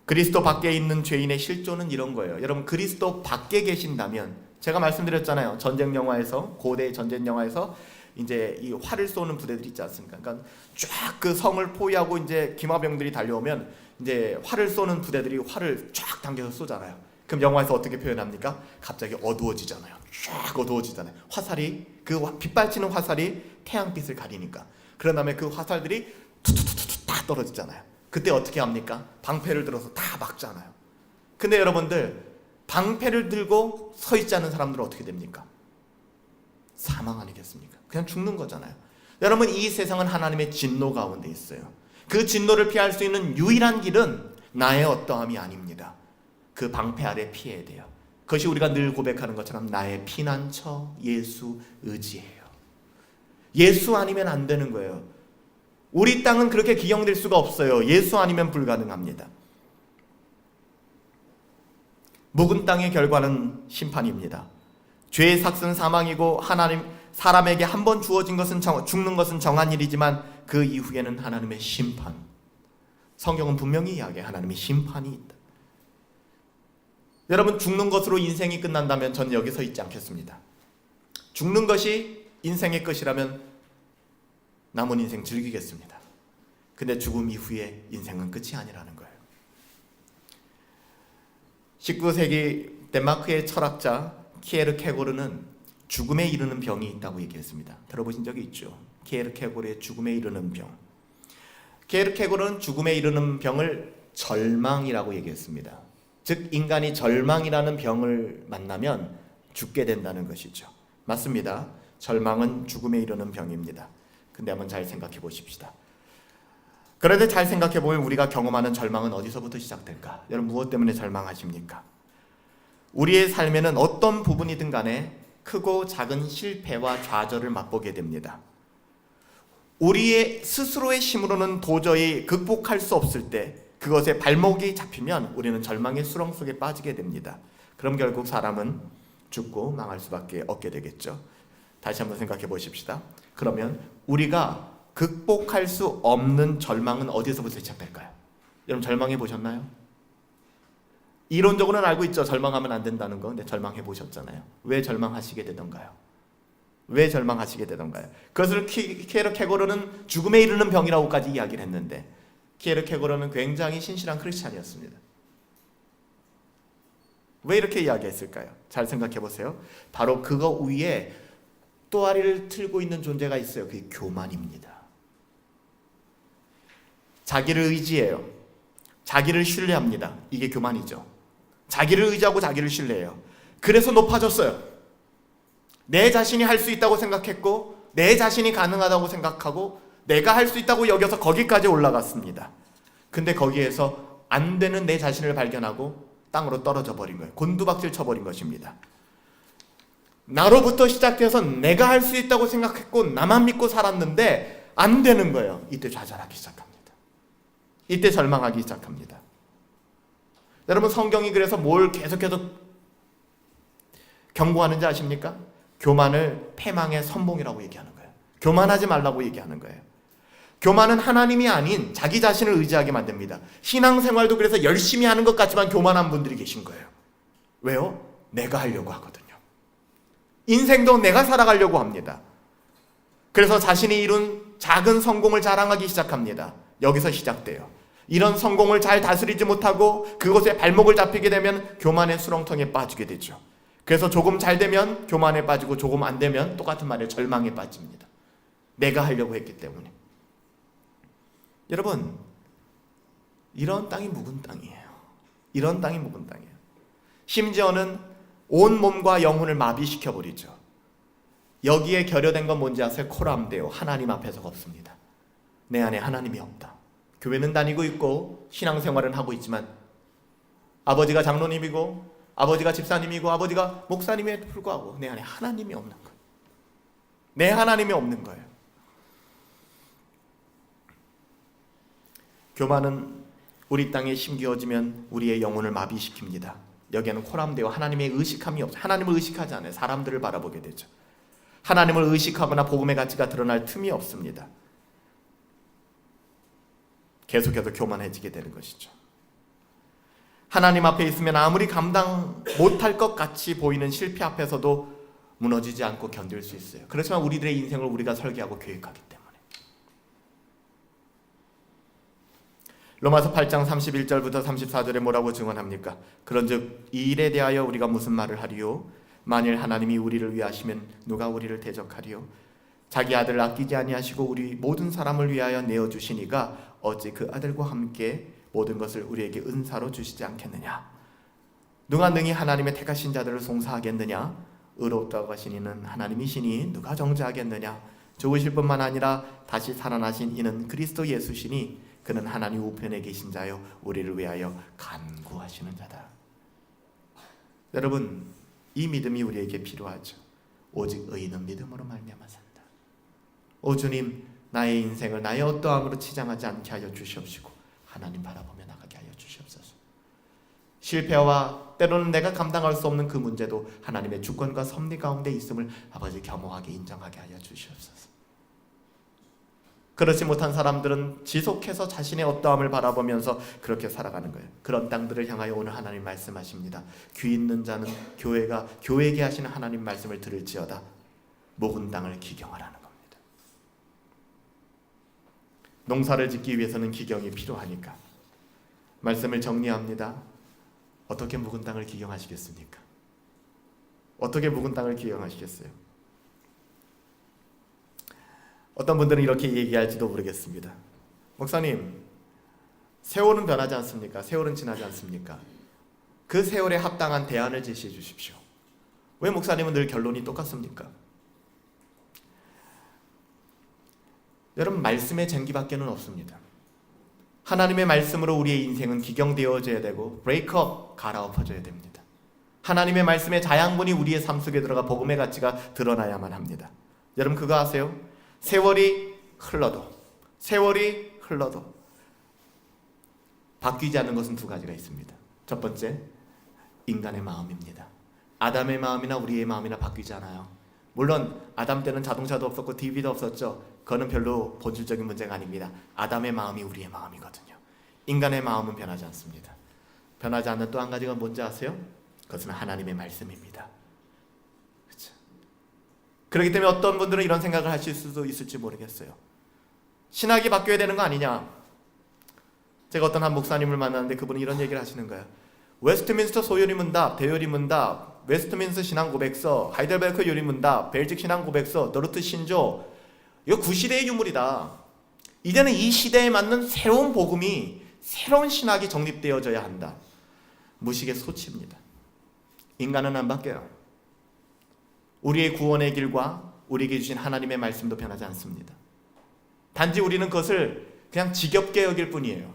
그리스도 밖에 있는 죄인의 실존은 이런 거예요. 여러분, 그리스도 밖에 계신다면, 제가 말씀드렸잖아요. 전쟁 영화에서, 고대 전쟁 영화에서 이제 이 활을 쏘는 부대들이 있지 않습니까? 그러니까 쫙 그 성을 포위하고 이제 기마병들이 달려오면 이제 활을 쏘는 부대들이 활을 쫙 당겨서 쏘잖아요. 그럼 영화에서 어떻게 표현합니까? 갑자기 어두워지잖아요. 쫙 어두워지잖아요. 화살이, 그 빛발치는 화살이 태양빛을 가리니까. 그런 다음에 그 화살들이 투투투투 다 떨어지잖아요. 그때 어떻게 합니까? 방패를 들어서 다 막잖아요. 근데 여러분들, 방패를 들고 서 있지 않은 사람들은 어떻게 됩니까? 사망 아니겠습니까? 그냥 죽는 거잖아요. 여러분, 이 세상은 하나님의 진노 가운데 있어요. 그 진노를 피할 수 있는 유일한 길은 나의 어떠함이 아닙니다. 그 방패 아래 피해야 돼요. 그것이 우리가 늘 고백하는 것처럼 나의 피난처 예수 의지해요. 예수 아니면 안 되는 거예요. 우리 땅은 그렇게 기용될 수가 없어요. 예수 아니면 불가능합니다. 묵은 땅의 결과는 심판입니다. 죄의 삭은 사망이고 하나님 사람에게 한 번 주어진 것은 죽는 것은 정한 일이지만 그 이후에는 하나님의 심판. 성경은 분명히 이야기해. 하나님의 심판이 있다. 여러분, 죽는 것으로 인생이 끝난다면 저는 여기 서 있지 않겠습니다. 죽는 것이 인생의 끝이라면 남은 인생 즐기겠습니다. 근데 죽음 이후에 인생은 끝이 아니라는 거예요. 19세기 덴마크의 철학자 키에르케고르는 죽음에 이르는 병이 있다고 얘기했습니다. 들어보신 적이 있죠? 키에르케고르의 죽음에 이르는 병. 키에르케고르는 죽음에 이르는 병을 절망이라고 얘기했습니다. 즉 인간이 절망이라는 병을 만나면 죽게 된다는 것이죠. 맞습니다. 절망은 죽음에 이르는 병입니다. 근데 한번 잘 생각해 보십시다. 그런데 잘 생각해 보면 우리가 경험하는 절망은 어디서부터 시작될까? 여러분, 무엇 때문에 절망하십니까? 우리의 삶에는 어떤 부분이든 간에 크고 작은 실패와 좌절을 맛보게 됩니다. 우리의 스스로의 힘으로는 도저히 극복할 수 없을 때 그것에 발목이 잡히면 우리는 절망의 수렁 속에 빠지게 됩니다. 그럼 결국 사람은 죽고 망할 수밖에 없게 되겠죠. 다시 한번 생각해 보십시다. 그러면 우리가 극복할 수 없는 절망은 어디서부터 시작될까요? 여러분, 절망해 보셨나요? 이론적으로는 알고 있죠. 절망하면 안 된다는 거. 근데 절망해 보셨잖아요. 왜 절망하시게 되던가요? 왜 절망하시게 되던가요? 그것을 키에르케고르는 죽음에 이르는 병이라고까지 이야기를 했는데 키에르케고르는 굉장히 신실한 크리스찬이었습니다. 왜 이렇게 이야기했을까요? 잘 생각해 보세요. 바로 그거 위에 또아리를 틀고 있는 존재가 있어요. 그게 교만입니다. 자기를 의지해요. 자기를 신뢰합니다. 이게 교만이죠. 자기를 의지하고 자기를 신뢰해요. 그래서 높아졌어요. 내 자신이 할 수 있다고 생각했고 내 자신이 가능하다고 생각하고 내가 할 수 있다고 여겨서 거기까지 올라갔습니다. 근데 거기에서 안 되는 내 자신을 발견하고 땅으로 떨어져 버린 거예요. 곤두박질 쳐버린 것입니다. 나로부터 시작해서 내가 할 수 있다고 생각했고 나만 믿고 살았는데 안 되는 거예요. 이때 좌절하기 시작합니다. 이때 절망하기 시작합니다. 여러분, 성경이 그래서 뭘 계속해서 경고하는지 아십니까? 교만을 패망의 선봉이라고 얘기하는 거예요. 교만하지 말라고 얘기하는 거예요. 교만은 하나님이 아닌 자기 자신을 의지하게 만듭니다. 신앙생활도 그래서 열심히 하는 것 같지만 교만한 분들이 계신 거예요. 왜요? 내가 하려고 하거든요. 인생도 내가 살아가려고 합니다. 그래서 자신이 이룬 작은 성공을 자랑하기 시작합니다. 여기서 시작돼요. 이런 성공을 잘 다스리지 못하고 그곳에 발목을 잡히게 되면 교만의 수렁통에 빠지게 되죠. 그래서 조금 잘 되면 교만에 빠지고 조금 안 되면 똑같은 말에 절망에 빠집니다. 내가 하려고 했기 때문에. 여러분, 이런 땅이 묵은 땅이에요. 이런 땅이 묵은 땅이에요. 심지어는 온 몸과 영혼을 마비시켜버리죠. 여기에 결여된 건 뭔지 아세요? 코람데오, 하나님 앞에서가 없습니다. 내 안에 하나님이 없다. 교회는 다니고 있고 신앙생활은 하고 있지만 아버지가 장로님이고 아버지가 집사님이고 아버지가 목사님에도 불구하고 내 안에 하나님이 없는 거예요. 내 하나님이 없는 거예요. 교만은 우리 땅에 심겨지면 우리의 영혼을 마비시킵니다. 여기에는 코람데오, 하나님의 의식함이 없어요. 하나님을 의식하지 않아요. 사람들을 바라보게 되죠. 하나님을 의식하거나 복음의 가치가 드러날 틈이 없습니다. 계속해서 교만해지게 되는 것이죠. 하나님 앞에 있으면 아무리 감당 못할 것 같이 보이는 실패 앞에서도 무너지지 않고 견딜 수 있어요. 그렇지만 우리들의 인생을 우리가 설계하고 계획하기 때문에. 로마서 8장 31절부터 34절에 뭐라고 증언합니까? 그런즉 이 일에 대하여 우리가 무슨 말을 하리요? 만일 하나님이 우리를 위하시면 누가 우리를 대적하리요? 자기 아들을 아끼지 아니하시고 우리 모든 사람을 위하여 내어주시니가 어찌 그 아들과 함께 모든 것을 우리에게 은사로 주시지 않겠느냐? 누가 능히 하나님의 택하신 자들을 송사하겠느냐? 의롭다고 하신 이는 하나님이시니 누가 정죄하겠느냐? 죽으실 뿐만 아니라 다시 살아나신 이는 그리스도 예수시니 그는 하나님 우편에 계신 자요 우리를 위하여 간구하시는 자다. 여러분, 이 믿음이 우리에게 필요하죠. 오직 의인은 믿음으로 말미암아 산다. 오 주님, 나의 인생을 나의 어떠함으로 치장하지 않게 하여 주시옵시고 하나님 바라보며 나가게 하여 주시옵소서. 실패와 때로는 내가 감당할 수 없는 그 문제도 하나님의 주권과 섭리 가운데 있음을 아버지 겸허하게 인정하게 하여 주시옵소서. 그렇지 못한 사람들은 지속해서 자신의 어떠함을 바라보면서 그렇게 살아가는 거예요. 그런 땅들을 향하여 오늘 하나님 말씀하십니다. 귀 있는 자는 교회에게 하시는 하나님 말씀을 들을지어다. 묵은 땅을 기경하라는 겁니다. 농사를 짓기 위해서는 기경이 필요하니까 말씀을 정리합니다. 어떻게 묵은 땅을 기경하시겠습니까? 어떻게 묵은 땅을 기경하시겠어요? 어떤 분들은 이렇게 얘기할지도 모르겠습니다. 목사님, 세월은 변하지 않습니까? 세월은 지나지 않습니까? 그 세월에 합당한 대안을 제시해 주십시오. 왜 목사님은 늘 결론이 똑같습니까? 여러분, 말씀의 쟁기밖에는 없습니다. 하나님의 말씀으로 우리의 인생은 기경되어져야 되고 브레이크업, 갈아엎어져야 됩니다. 하나님의 말씀의 자양분이 우리의 삶 속에 들어가 복음의 가치가 드러나야만 합니다. 여러분, 그거 아세요? 세월이 흘러도 바뀌지 않는 것은 두 가지가 있습니다. 첫 번째, 인간의 마음입니다. 아담의 마음이나 우리의 마음이나 바뀌지 않아요. 물론 아담 때는 자동차도 없었고 TV도 없었죠. 그거는 별로 본질적인 문제가 아닙니다. 아담의 마음이 우리의 마음이거든요. 인간의 마음은 변하지 않습니다. 변하지 않는 또 한 가지가 뭔지 아세요? 그것은 하나님의 말씀입니다. 그렇죠? 그렇기 때문에 어떤 분들은 이런 생각을 하실 수도 있을지 모르겠어요. 신학이 바뀌어야 되는 거 아니냐? 제가 어떤 한 목사님을 만났는데 그분이 이런 얘기를 하시는 거예요. 웨스트민스터 소요리문답, 대요리문답, 웨스트민스터 신앙고백서, 하이델베르크 요리문답, 벨직 신앙고백서, 노르트 신조, 이거 구시대의 유물이다. 이제는 이 시대에 맞는 새로운 복음이, 새로운 신학이 정립되어져야 한다. 무식의 소치입니다. 인간은 안 바뀌어요. 우리의 구원의 길과 우리에게 주신 하나님의 말씀도 변하지 않습니다. 단지 우리는 그것을 그냥 지겹게 여길 뿐이에요.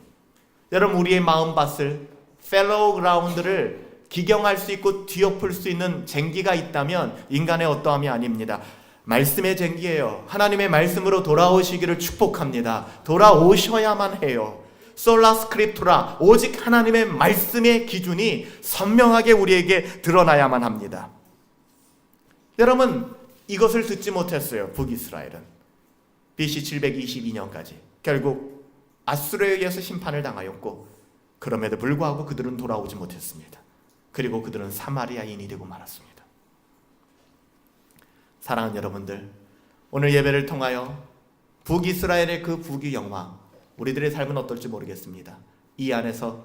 여러분, 우리의 마음밭을, 펠로우 그라운드를 기경할 수 있고 뒤엎을 수 있는 쟁기가 있다면 인간의 어떠함이 아닙니다. 말씀의 쟁기예요. 하나님의 말씀으로 돌아오시기를 축복합니다. 돌아오셔야만 해요. 솔라 스크립투라, 오직 하나님의 말씀의 기준이 선명하게 우리에게 드러나야만 합니다. 여러분, 이것을 듣지 못했어요. 북이스라엘은 BC 722년까지 결국 아수르에 의해서 심판을 당하였고, 그럼에도 불구하고 그들은 돌아오지 못했습니다. 그리고 그들은 사마리아인이 되고 말았습니다. 사랑하는 여러분들, 오늘 예배를 통하여 북이스라엘의 그 북의 영화, 우리들의 삶은 어떨지 모르겠습니다. 이 안에서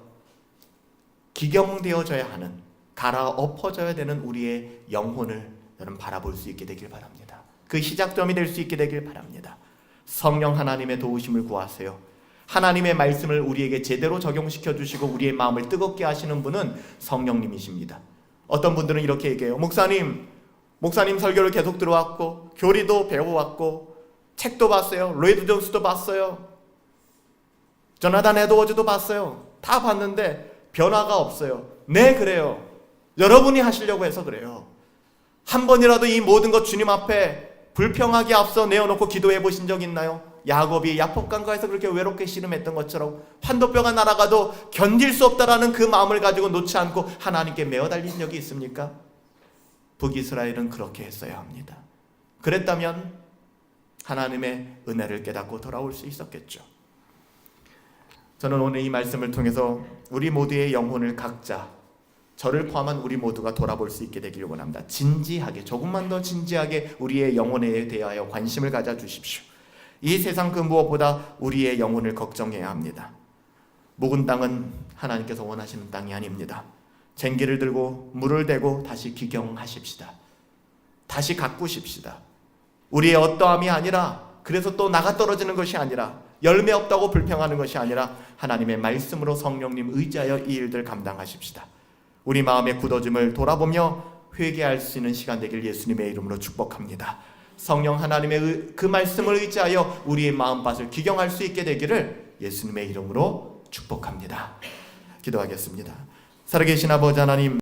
기경되어져야 하는 갈아엎어져야 되는 우리의 영혼을 여러분 바라볼 수 있게 되길 바랍니다. 그 시작점이 될 수 있게 되길 바랍니다. 성령 하나님의 도우심을 구하세요. 하나님의 말씀을 우리에게 제대로 적용시켜 주시고 우리의 마음을 뜨겁게 하시는 분은 성령님이십니다. 어떤 분들은 이렇게 얘기해요. 목사님 설교를 계속 들어왔고 교리도 배워왔고 책도 봤어요. 로이드 존스도 봤어요. 조나단 에드워즈도 봤어요. 다 봤는데 변화가 없어요. 네, 그래요. 여러분이 하시려고 해서 그래요. 한 번이라도 이 모든 것 주님 앞에 불평하게 앞서 내어놓고 기도해 보신 적 있나요? 야곱이 야복강가에서 그렇게 외롭게 씨름했던 것처럼 환도뼈가 날아가도 견딜 수 없다라는 그 마음을 가지고 놓지 않고 하나님께 메어 달린 적이 있습니까? 북이스라엘은 그렇게 했어야 합니다. 그랬다면 하나님의 은혜를 깨닫고 돌아올 수 있었겠죠. 저는 오늘 이 말씀을 통해서 우리 모두의 영혼을 각자, 저를 포함한 우리 모두가 돌아볼 수 있게 되기를 원합니다. 진지하게, 조금만 더 진지하게 우리의 영혼에 대하여 관심을 가져 주십시오. 이 세상 그 무엇보다 우리의 영혼을 걱정해야 합니다. 묵은 땅은 하나님께서 원하시는 땅이 아닙니다. 쟁기를 들고 물을 대고 다시 기경하십시다. 다시 가꾸십시다. 우리의 어떠함이 아니라, 그래서 또 나가 떨어지는 것이 아니라, 열매 없다고 불평하는 것이 아니라 하나님의 말씀으로 성령님 의지하여 이 일들 감당하십시다. 우리 마음의 굳어짐을 돌아보며 회개할 수 있는 시간 되길 예수님의 이름으로 축복합니다. 성령 하나님의 그 말씀을 의지하여 우리의 마음밭을 기경할 수 있게 되기를 예수님의 이름으로 축복합니다. 기도하겠습니다. 살아계신 아버지 하나님,